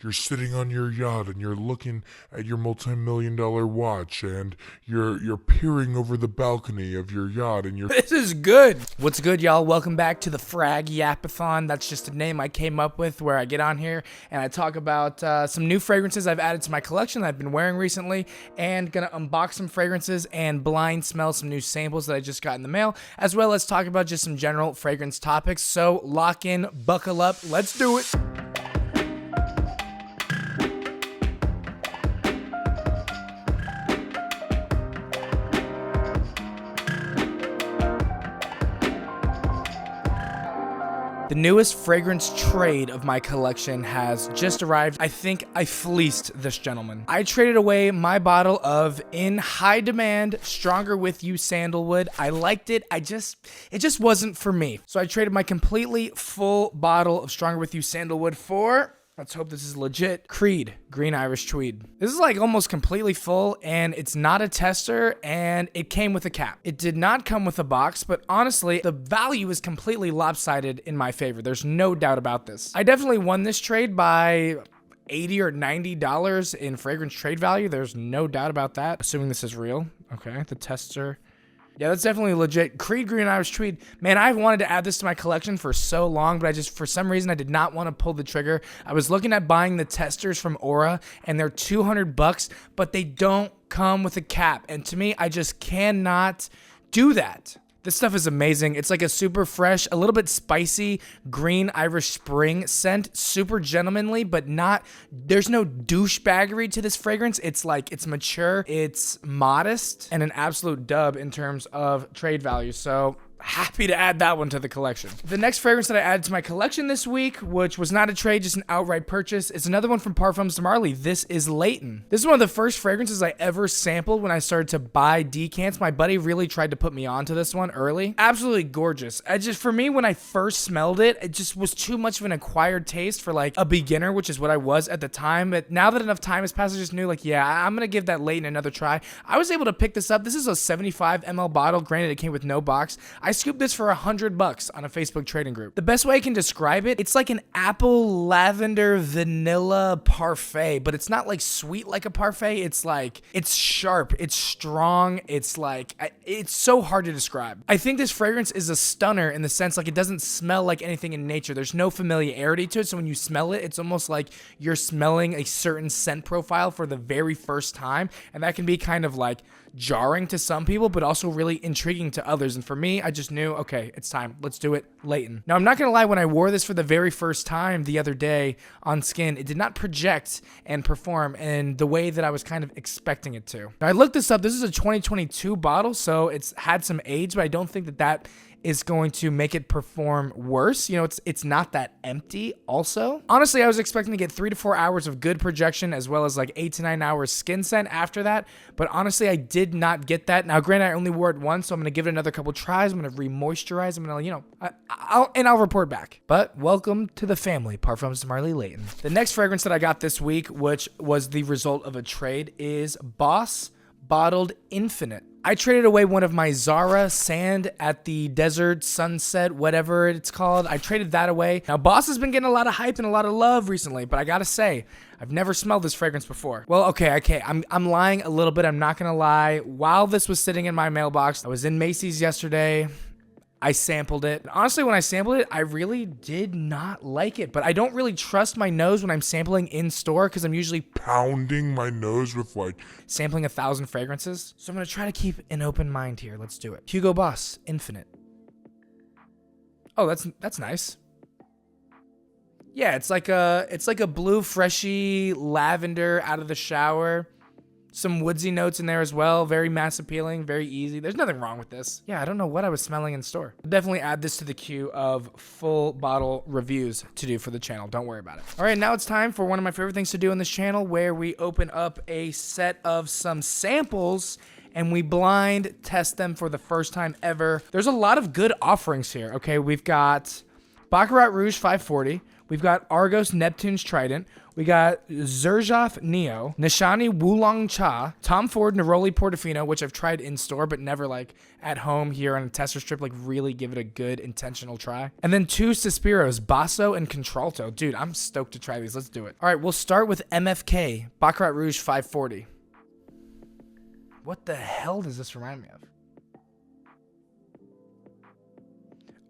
you're sitting on your yacht and you're looking at your multi-million-dollar watch and you're peering over the balcony of your yacht and you're This is good. What's good, y'all? Welcome back to the Frag Yapathon. That's just a name I came up with where I get on here and I talk about some new fragrances I've added to my collection that I've been wearing recently, and gonna unbox some fragrances and blind smell some new samples that I just got in the mail, as well as talk about just some general fragrance topics. So lock in, buckle up, let's do it. The newest fragrance trade of my collection has just arrived. I think I fleeced this gentleman. I traded away my bottle of in high demand, Stronger With You sandalwood. I liked it. It just wasn't for me. So I traded my completely full bottle of Stronger With You sandalwood for, let's hope this is legit, Creed Green Irish Tweed. This is like almost completely full, and it's not a tester, and it came with a cap. It did not come with a box, but honestly, the value is completely lopsided in my favor. There's no doubt about this. I definitely won this trade by $80 or $90 in fragrance trade value. There's no doubt about that, assuming this is real. Okay, the tester. Yeah, that's definitely legit. Creed Green Irish Tweed. Man, I've wanted to add this to my collection for so long, but for some reason, I did not want to pull the trigger. I was looking at buying the testers from Aura, and they're $200, but they don't come with a cap. And to me, I just cannot do that. This stuff is amazing. It's like a super fresh, a little bit spicy green Irish Spring scent. Super gentlemanly, but there's no douchebaggery to this fragrance. It's mature, it's modest, and an absolute dub in terms of trade value. So happy to add that one to the collection. The next fragrance that I added to my collection this week, which was not a trade, just an outright purchase, is another one from Parfums de Marly. This is Layton. This is one of the first fragrances I ever sampled when I started to buy decants. My buddy really tried to put me onto this one early. Absolutely gorgeous. For me, when I first smelled it, it just was too much of an acquired taste for like a beginner, which is what I was at the time. But now that enough time has passed, I just knew like, yeah, I'm gonna give that Layton another try. I was able to pick this up. This is a 75 ml bottle. Granted, it came with no box. I scooped this for $100 on a Facebook trading group. The best way I can describe it, it's like an apple lavender vanilla parfait, but it's not like sweet like a parfait. It's like, it's sharp, it's strong, it's so hard to describe. I think this fragrance is a stunner in the sense like it doesn't smell like anything in nature. There's no familiarity to it, so when you smell it, it's almost like you're smelling a certain scent profile for the very first time, and that can be kind of like jarring to some people, but also really intriguing to others. And for me, I just knew, okay, it's time. Let's do it. Layton. Now, I'm not gonna lie, when I wore this for the very first time the other day on skin, it did not project and perform in the way that I was kind of expecting it to. Now, I looked this up. This is a 2022 bottle, so it's had some age, but I don't think that is going to make it perform worse. You know, it's not that empty also. Honestly, I was expecting to get 3 to 4 hours of good projection as well as like 8 to 9 hours skin scent after that. But honestly, I did not get that. Now, granted, I only wore it once, so I'm going to give it another couple tries. I'm going to re-moisturize. I'm going to, I'll report back. But welcome to the family, Parfums de Marly Layton. The next fragrance that I got this week, which was the result of a trade, is Boss Bottled Infinite. I traded away one of my Zara Sand at the Desert Sunset, whatever it's called. I traded that away. Now, Boss has been getting a lot of hype and a lot of love recently, but I gotta say, I've never smelled this fragrance before. Well, okay. I'm lying a little bit. I'm not gonna lie. While this was sitting in my mailbox, I was in Macy's yesterday. I sampled it. Honestly, when I sampled it, I really did not like it, but I don't really trust my nose when I'm sampling in store because I'm usually pounding my nose with like sampling 1,000 fragrances. So I'm gonna try to keep an open mind here. Let's do it. Hugo Boss Infinite. Oh, that's nice. Yeah, it's like a blue freshy lavender out of the shower. Some woodsy notes in there as well. Very mass appealing, very easy. There's nothing wrong with this. Yeah, I don't know what I was smelling in store. I'll definitely add this to the queue of full bottle reviews to do for the channel. Don't worry about it. All right, now it's time for one of my favorite things to do on this channel, where we open up a set of some samples and we blind test them for the first time ever. There's a lot of good offerings here. Okay, we've got Baccarat Rouge 540. We've got Argos Neptune's Trident. We got Xerjoff Nio, Nishane Wulong Cha, Tom Ford Neroli Portofino, which I've tried in store, but never like at home here on a tester strip, like really give it a good intentional try. And then 2 Sospiros, Basso and Contralto. Dude, I'm stoked to try these. Let's do it. All right, we'll start with MFK, Baccarat Rouge 540. What the hell does this remind me of?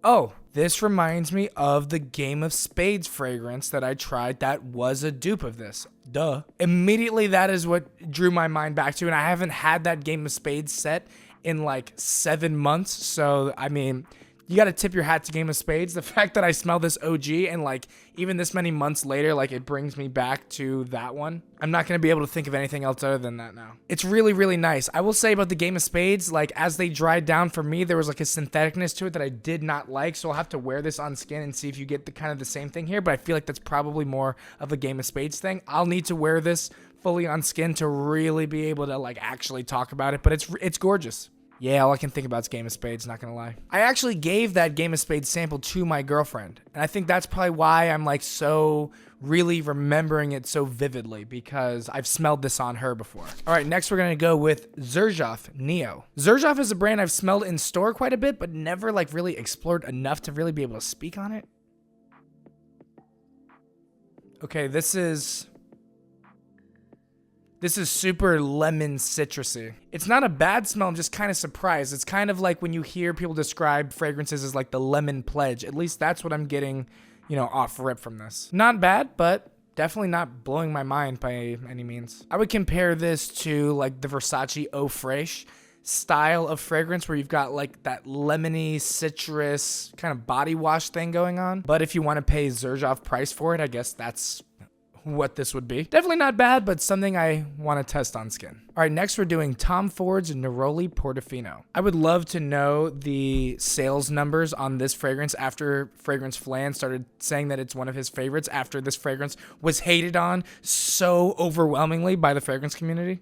Oh, this reminds me of the Game of Spades fragrance that I tried that was a dupe of this. Duh. Immediately, that is what drew my mind back to, and I haven't had that Game of Spades set in like 7 months, so, I mean, you gotta tip your hat to Game of Spades. The fact that I smell this OG and like even this many months later, like it brings me back to that one. I'm not gonna be able to think of anything else other than that now. It's really, really nice. I will say about the Game of Spades, like as they dried down for me, there was like a syntheticness to it that I did not like. So I'll have to wear this on skin and see if you get the kind of the same thing here. But I feel like that's probably more of a Game of Spades thing. I'll need to wear this fully on skin to really be able to like actually talk about it. But it's gorgeous. Yeah, all I can think about is Game of Spades, not gonna lie. I actually gave that Game of Spades sample to my girlfriend. And I think that's probably why I'm like so really remembering it so vividly, because I've smelled this on her before. All right, next we're gonna go with Xerjoff Nio. Xerjoff is a brand I've smelled in store quite a bit, but never like really explored enough to really be able to speak on it. Okay, this is super lemon citrusy. It's not a bad smell, I'm just kind of surprised. It's kind of like when you hear people describe fragrances as like the lemon pledge. At least that's what I'm getting, you know, off rip from this. Not bad, but definitely not blowing my mind by any means. I would compare this to like the Versace Eau Fraiche style of fragrance where you've got like that lemony citrus kind of body wash thing going on. But if you want to pay Xerjoff price for it, I guess that's what this would be. Definitely not bad, but something I want to test on skin. All right, next we're doing Tom Ford's Neroli Portofino. I would love to know the sales numbers on this fragrance after Fragrance Flan started saying that it's one of his favorites after this fragrance was hated on so overwhelmingly by the fragrance community.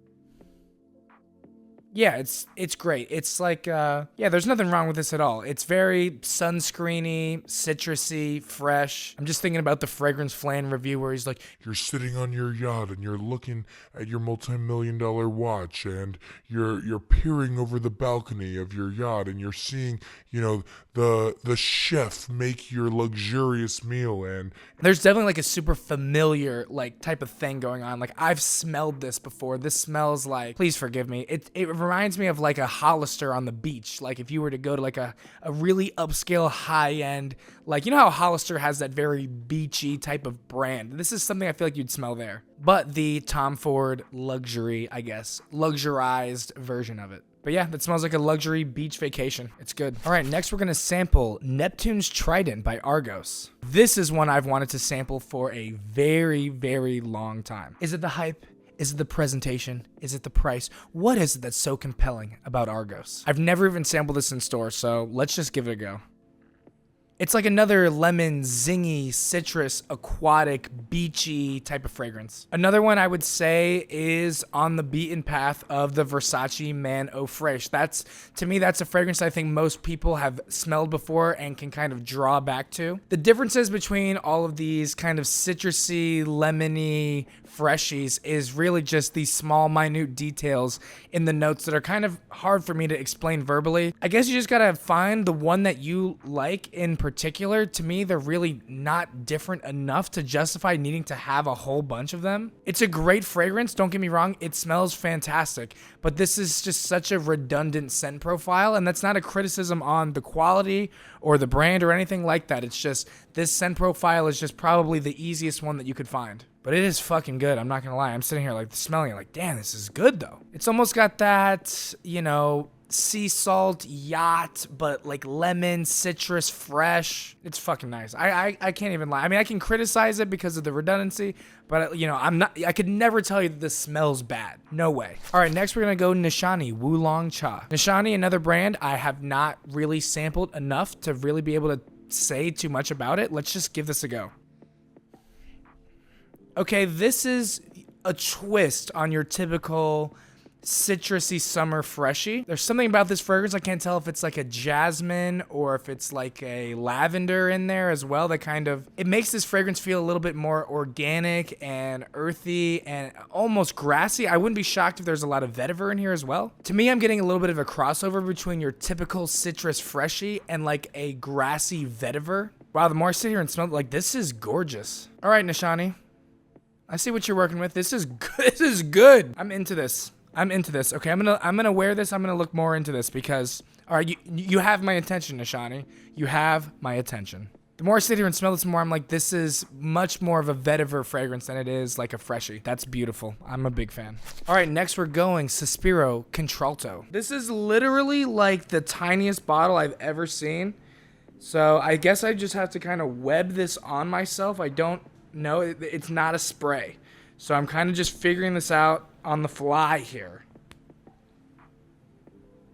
Yeah, it's great. It's like, yeah, there's nothing wrong with this at all. It's very sunscreeny, citrusy, fresh. I'm just thinking about the Fragrance Flan review where he's like, you're sitting on your yacht and you're looking at your multi-million-dollar watch and you're peering over the balcony of your yacht and you're seeing, you know, the chef make your luxurious meal, and there's definitely like a super familiar like type of thing going on. Like I've smelled this before. This smells like, please forgive me, it reminds me of like a Hollister on the beach. Like if you were to go to like a really upscale high end, like, you know how Hollister has that very beachy type of brand. This is something I feel like you'd smell there. But the Tom Ford luxury, I guess, luxurized version of it. But yeah, that smells like a luxury beach vacation. It's good. All right, next we're going to sample Neptune's Trident by Argos. This is one I've wanted to sample for a very, very long time. Is it the hype? Is it the presentation? Is it the price? What is it that's so compelling about Argos? I've never even sampled this in store, so let's just give it a go. It's like another lemon, zingy, citrus, aquatic, beachy type of fragrance. Another one I would say is on the beaten path of the Versace Man Eau Fraiche. To me, that's a fragrance I think most people have smelled before and can kind of draw back to. The differences between all of these kind of citrusy, lemony freshies is really just these small, minute details in the notes that are kind of hard for me to explain verbally. I guess you just gotta find the one that you like in particular. To me, they're really not different enough to justify needing to have a whole bunch of them. It's a great fragrance, don't get me wrong, it smells fantastic, but this is just such a redundant scent profile, and that's not a criticism on the quality or the brand or anything like that. It's just, this scent profile is just probably the easiest one that you could find. But it is fucking good, I'm not gonna lie. I'm sitting here like smelling it like, damn, this is good though. It's almost got that, you know, sea salt yacht, but like lemon, citrus, fresh. It's fucking nice. I can't even lie. I mean, I can criticize it because of the redundancy, but you know, I could never tell you that this smells bad. No way. All right, next we're gonna go Nishane Wulong Cha. Nishane, another brand I have not really sampled enough to really be able to say too much about it. Let's just give this a go. Okay, this is a twist on your typical citrusy summer freshy. There's something about this fragrance, I can't tell if it's like a jasmine or if it's like a lavender in there as well, that kind of, it makes this fragrance feel a little bit more organic and earthy and almost grassy. I wouldn't be shocked if there's a lot of vetiver in here as well. To me, I'm getting a little bit of a crossover between your typical citrus freshy and like a grassy vetiver. Wow, the more I sit here and smell it, like, this is gorgeous. All right, Nishane, I see what you're working with. This is good. This is good. I'm into this. Okay, I'm gonna wear this. I'm gonna look more into this because, all right, you have my attention, Nishane. You have my attention. The more I sit here and smell this, the more I'm like, this is much more of a vetiver fragrance than it is like a freshie. That's beautiful. I'm a big fan. All right, next we're going Sospiro Contralto. This is literally like the tiniest bottle I've ever seen. So I guess I just have to kind of web this on myself. I don't know. It's not a spray. So I'm kind of just figuring this out on the fly here.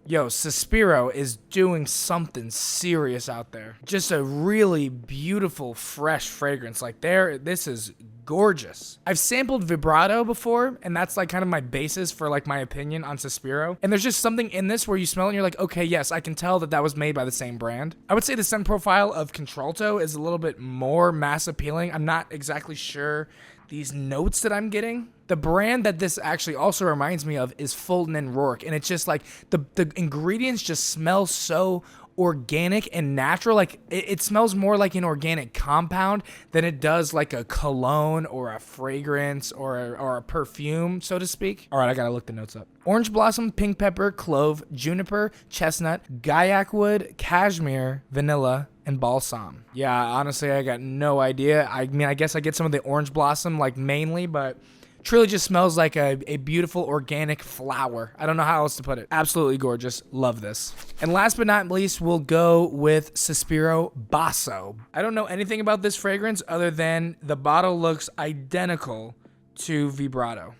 Yo, Sospiro is doing something serious out there. Just a really beautiful, fresh fragrance. Like this is gorgeous. I've sampled Vibrato before, and that's like kind of my basis for like my opinion on Sospiro. And there's just something in this where you smell it and you're like, okay, yes, I can tell that that was made by the same brand. I would say the scent profile of Contralto is a little bit more mass appealing. I'm not exactly sure these notes that I'm getting. The brand that this actually also reminds me of is Fulton and Rourke, and it's just like the ingredients just smell so organic and natural. Like it smells more like an organic compound than it does like a cologne or a fragrance or a perfume, so to speak. All right, I gotta look the notes up. Orange blossom, pink pepper, clove, juniper, chestnut, guaiac wood, cashmere, vanilla, and balsam. Yeah, honestly, I got no idea. I mean, I guess I get some of the orange blossom like mainly, but truly just smells like a beautiful organic flower. I don't know how else to put it. Absolutely gorgeous. Love this. And last but not least, we'll go with Sospiro Basso. I don't know anything about this fragrance other than the bottle looks identical to Vibrato.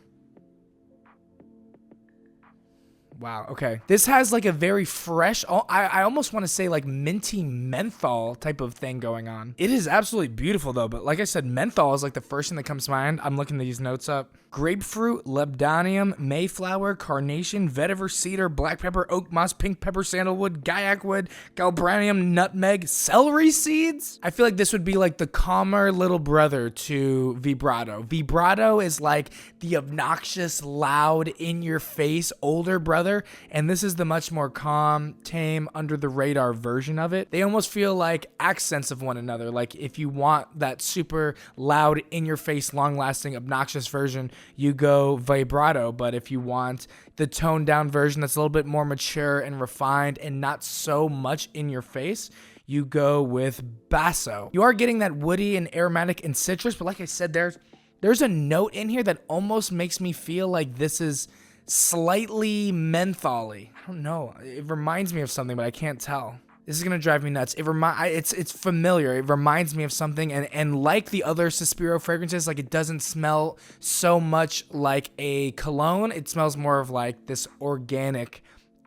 Wow, okay. This has like a very fresh, I almost want to say like minty menthol type of thing going on. It is absolutely beautiful though, but like I said, menthol is like the first thing that comes to mind. I'm looking these notes up. Grapefruit, labdanium, mayflower, carnation, vetiver, cedar, black pepper, oak moss, pink pepper, sandalwood, guaiac wood, galbanum, nutmeg, celery seeds. I feel like this would be like the calmer little brother to Vibrato. Vibrato is like the obnoxious, loud, in-your-face older brother, and this is the much more calm, tame, under-the-radar version of it. They almost feel like accents of one another. Like if you want that super loud, in-your-face, long-lasting, obnoxious version, you go Vibrato, but if you want the toned down version that's a little bit more mature and refined and not so much in your face, you go with Basso. You are getting that woody and aromatic and citrus, but like I said, there's a note in here that almost makes me feel like this is slightly mentholy. I don't know. It reminds me of something, but I can't tell. This is gonna drive me nuts. It's familiar. It reminds me of something, and like the other Sospiro fragrances, like it doesn't smell so much like a cologne. It smells more of like this organic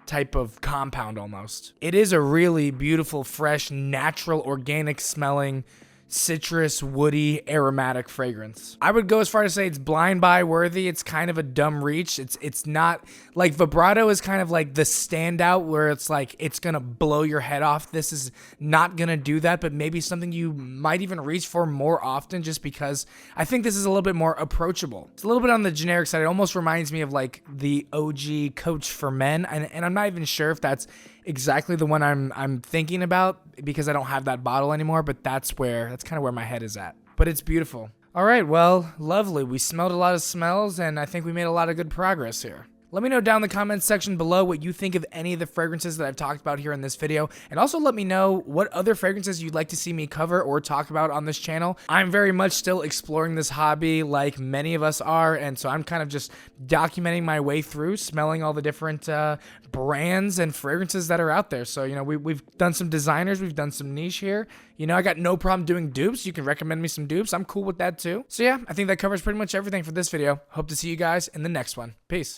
type of compound almost. It is a really beautiful, fresh, natural, organic smelling citrus, woody, aromatic fragrance. I would go as far to say it's blind buy worthy. It's kind of a dumb reach. It's not like Vibrato is kind of like the standout where it's like it's gonna blow your head off. This is not gonna do that, but maybe something you might even reach for more often just because I think this is a little bit more approachable. It's a little bit on the generic side. It almost reminds me of like the OG Coach for Men, and I'm not even sure if that's exactly the one I'm thinking about because I don't have that bottle anymore, but that's kind of where my head is at. But it's beautiful. All right, well, lovely. We smelled a lot of smells, and I think we made a lot of good progress here. Let me know down in the comments section below what you think of any of the fragrances that I've talked about here in this video. And also let me know what other fragrances you'd like to see me cover or talk about on this channel. I'm very much still exploring this hobby like many of us are. And so I'm kind of just documenting my way through, smelling all the different brands and fragrances that are out there. So, you know, we've done some designers. We've done some niche here. You know, I got no problem doing dupes. You can recommend me some dupes. I'm cool with that too. So yeah, I think that covers pretty much everything for this video. Hope to see you guys in the next one. Peace.